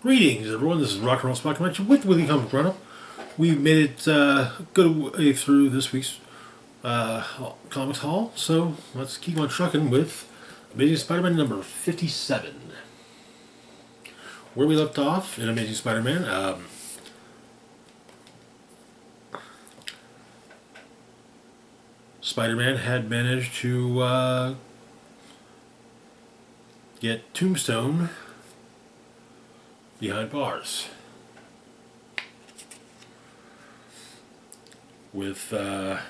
Greetings, everyone. This is Rock and Roll Spot Convention with Willie Comic Run-Up. We've made it a good way through this week's comics haul, so let's keep on trucking with Amazing Spider-Man number 57. Where we left off in Amazing Spider-Man, Spider-Man had managed to get Tombstone behind bars with and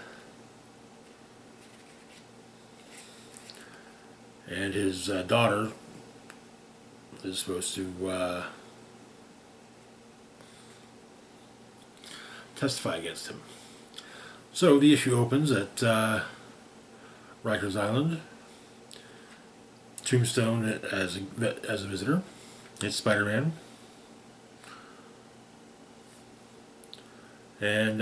his daughter is supposed to testify against him. So the issue opens at Rikers Island. Tombstone as a visitor. It's Spider-Man. And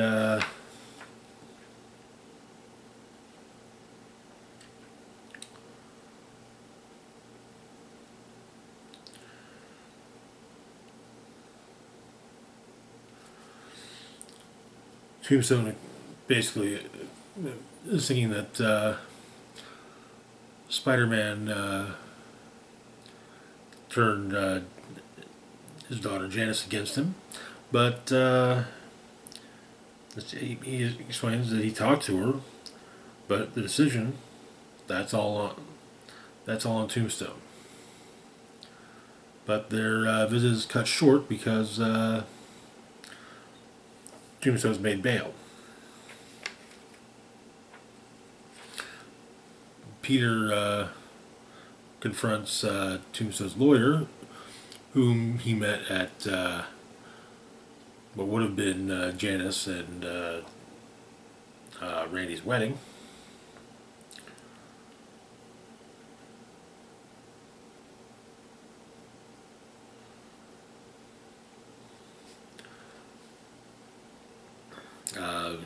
Tombstone basically is thinking that Spider-Man turned his daughter Janice against him, but he explains that he talked to her, but the decision that's all on Tombstone. But their visit is cut short because Tombstone's made bail. Peter confronts Tombstone's lawyer, whom he met at what would have been Janice and Randy's wedding.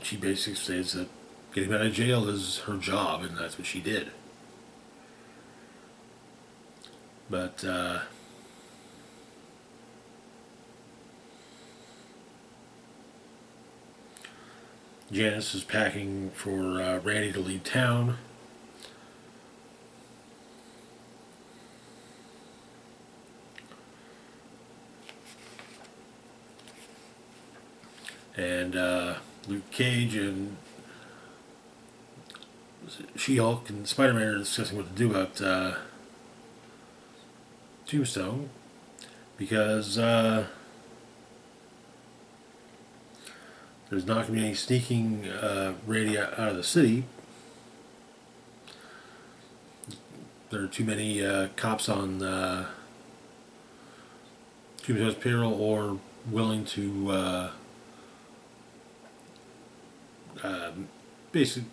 She basically says that getting him out of jail is her job, and that's what she did. But Janice is packing for Randy to leave town. And Luke Cage and She-Hulk and Spider-Man are discussing what to do about Tombstone, because there's not going to be any sneaking Randy out of the city. There are too many cops on Tombstone's payroll or willing to basically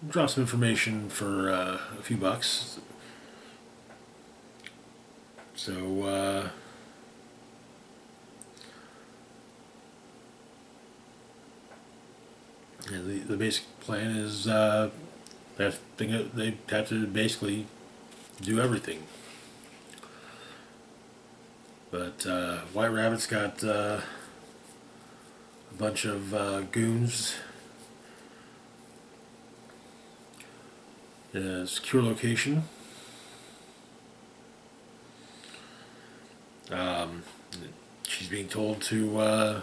drop some information for a few bucks. So the basic plan is they have to basically do everything. But White Rabbit's got a bunch of goons in a secure location. She's being told to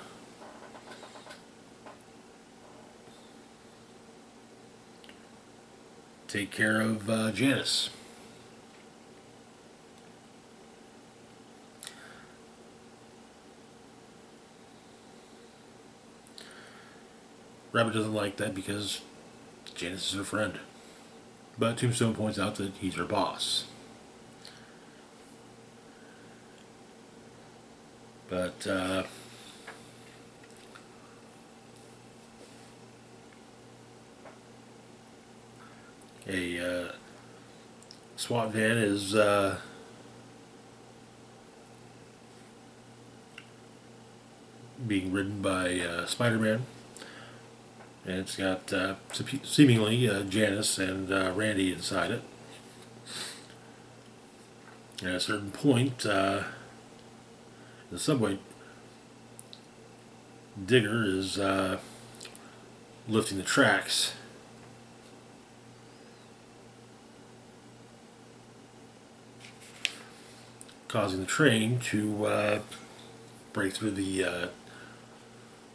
take care of Janice. Rabbit doesn't like that because Janice is her friend. But Tombstone points out that he's her boss. But a SWAT van is being ridden by Spider-Man, and it's got seemingly Janice and Randy inside it. And at a certain point, The subway digger is lifting the tracks. Causing the train to break through the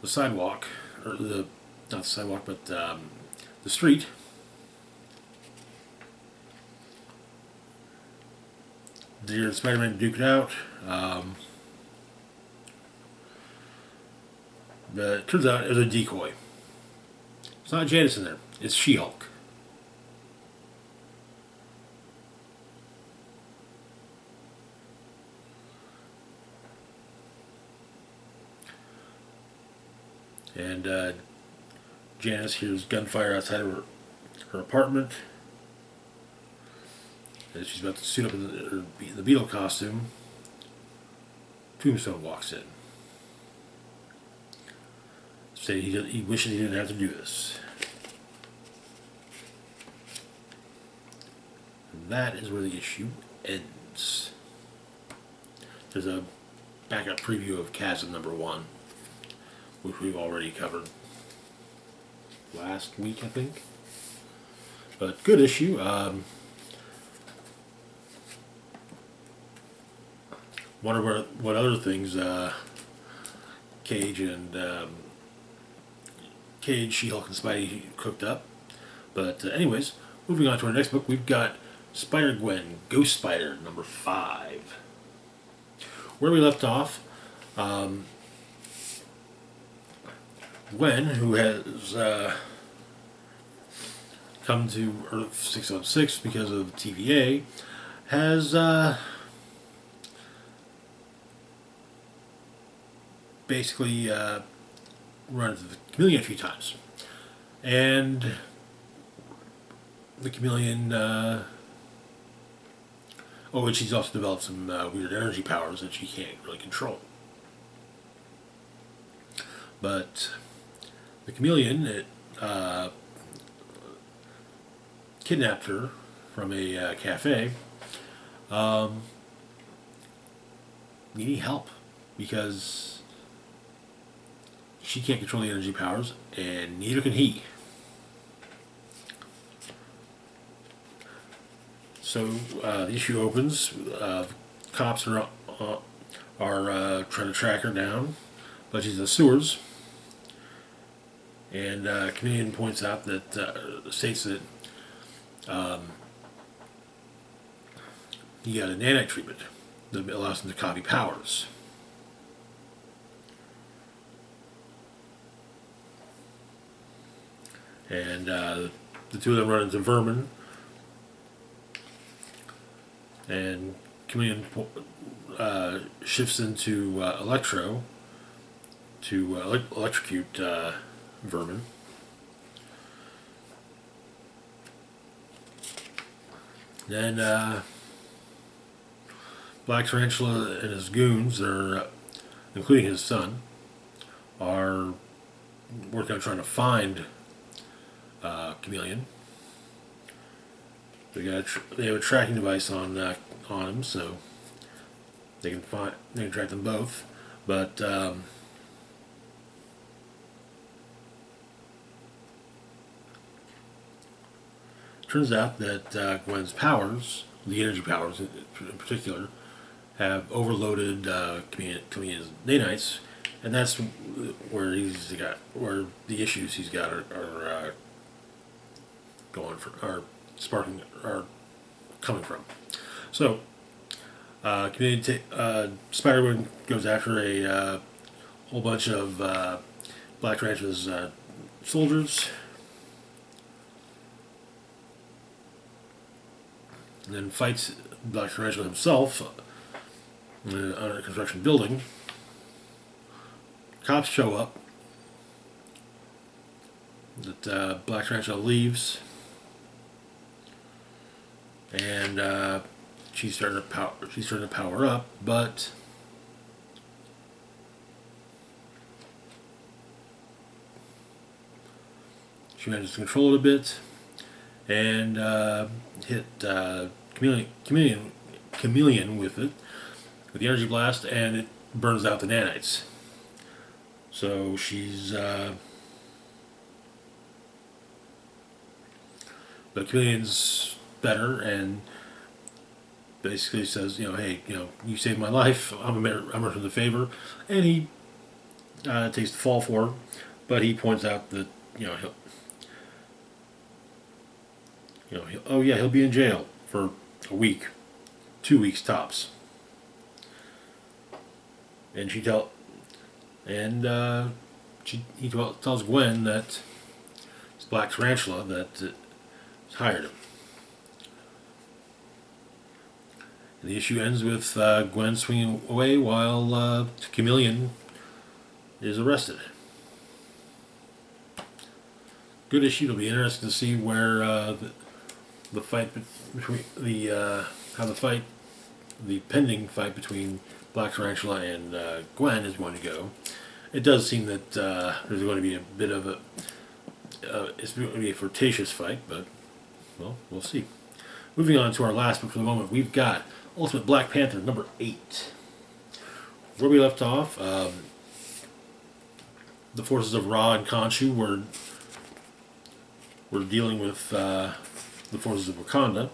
sidewalk, or the not the sidewalk, but the street. Deer and Spider-Man duke it out, but it turns out it was a decoy. It's not Janice in there; it's She-Hulk. And Janice hears gunfire outside of her apartment. As she's about to suit up in the Beetle costume, Tombstone walks in, saying he wishes he didn't have to do this. And that is where the issue ends. There's a backup preview of Chasm #1, which we've already covered last week, I think. But good issue. Wonder what other things Cage, She-Hulk, and Spidey cooked up. But anyways, moving on to our next book, we've got Spider-Gwen, Ghost Spider, #5. Where we left off, Gwen, who has come to Earth 616 because of TVA, has basically run into the Chameleon a few times. And the Chameleon, and she's also developed some weird energy powers that she can't really control. But the Chameleon kidnapped her from a cafe, needing help because she can't control the energy powers, and neither can he. So the issue opens. Cops are trying to track her down, but she's in the sewers. And Chameleon points out that states that he got a nanite treatment that allows him to copy powers. And the two of them run into Vermin, and Chameleon shifts into Electro to electrocute Vermin. Then Black Tarantula and his goons, including his son, are working on trying to find Chameleon. They have a tracking device on him, so they can track them both. But turns out that Gwen's powers, the energy powers in particular, have overloaded Chameleon's nanites, and that's where where the issues he's got are coming from. So, Spider-Gwen goes after a whole bunch of Black Tarantula's soldiers, and then fights Black Tarantula himself on a construction building. Cops show up. That Black Tarantula leaves, and she's starting to power up, but she manages to control it a bit and hit Chameleon with the energy blast, and it burns out the nanites. So the chameleon's better and basically says, hey, you saved my life. I'm returning the favor, and he takes the fall for her, but he points out that he'll be in jail for a week, 2 weeks tops, and he tells Gwen that it's Black Tarantula that hired him. And the issue ends with Gwen swinging away while Chameleon is arrested. Good issue. It'll be interesting to see where the fight between the pending fight between Black Tarantula and Gwen is going to go. It does seem that there's going to be a bit of it's going to be a flirtatious fight, but well, we'll see. Moving on to our last book for the moment, we've got Ultimate Black Panther number 8. Where we left off, the forces of Ra and Khonshu were dealing with the forces of Wakanda.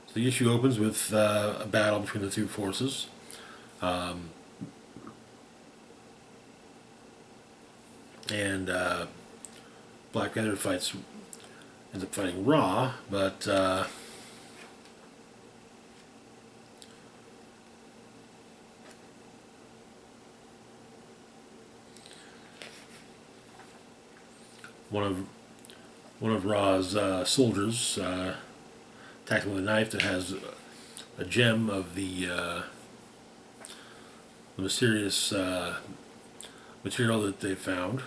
So the issue opens with a battle between the two forces. And Black Panther ends up fighting Ra, but one of Ra's soldiers attacked him with a knife that has a gem of the mysterious material that they found.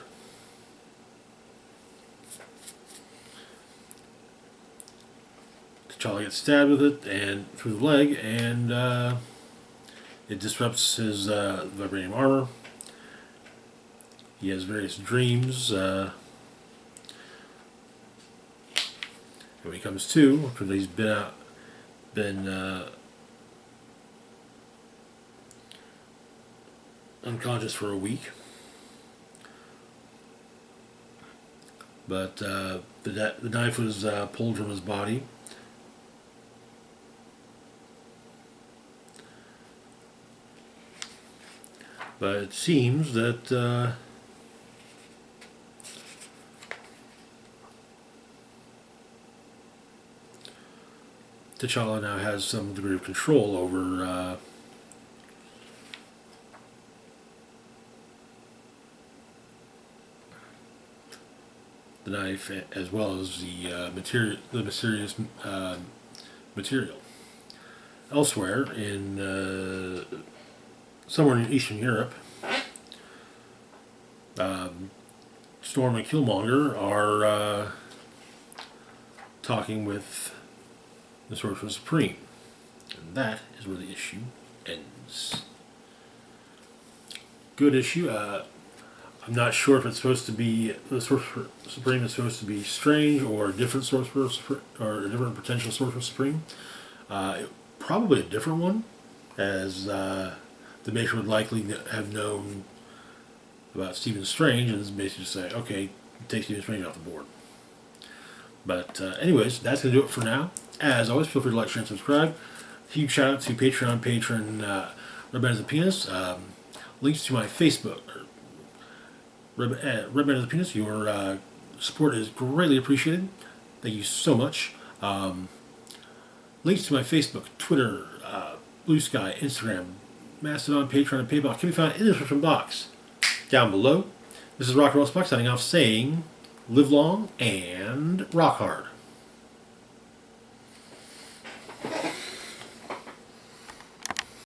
T'Challa gets stabbed with it and through the leg, and it disrupts his vibranium armor. He has various dreams. And when he comes to, because he's been unconscious for a week, but the knife was pulled from his body. But it seems that T'Challa now has some degree of control over the knife, as well as the mysterious material. Elsewhere, somewhere in Eastern Europe, Storm and Killmonger are talking with the Sorcerer Supreme, and that is where the issue ends. Good issue. I'm not sure if it's supposed to be the Sorcerer Supreme is supposed to be Strange or a different Sorcerer or a different potential Sorcerer Supreme. Probably a different one, as the Maker would likely have known about Stephen Strange, and is basically say, okay, take Stephen Strange off the board. But anyways, that's going to do it for now. As always, feel free to like, share, and subscribe. Huge shout out to Patreon patron Red Man as a Penis. Links to my Facebook. Red Man as a Penis. Your support is greatly appreciated. Thank you so much. Links to my Facebook, Twitter, Blue Sky, Instagram, Mastodon, Patreon, and PayPal can be found in the description box down below. This is Rock and Roll Spock signing off, saying live long and rock hard.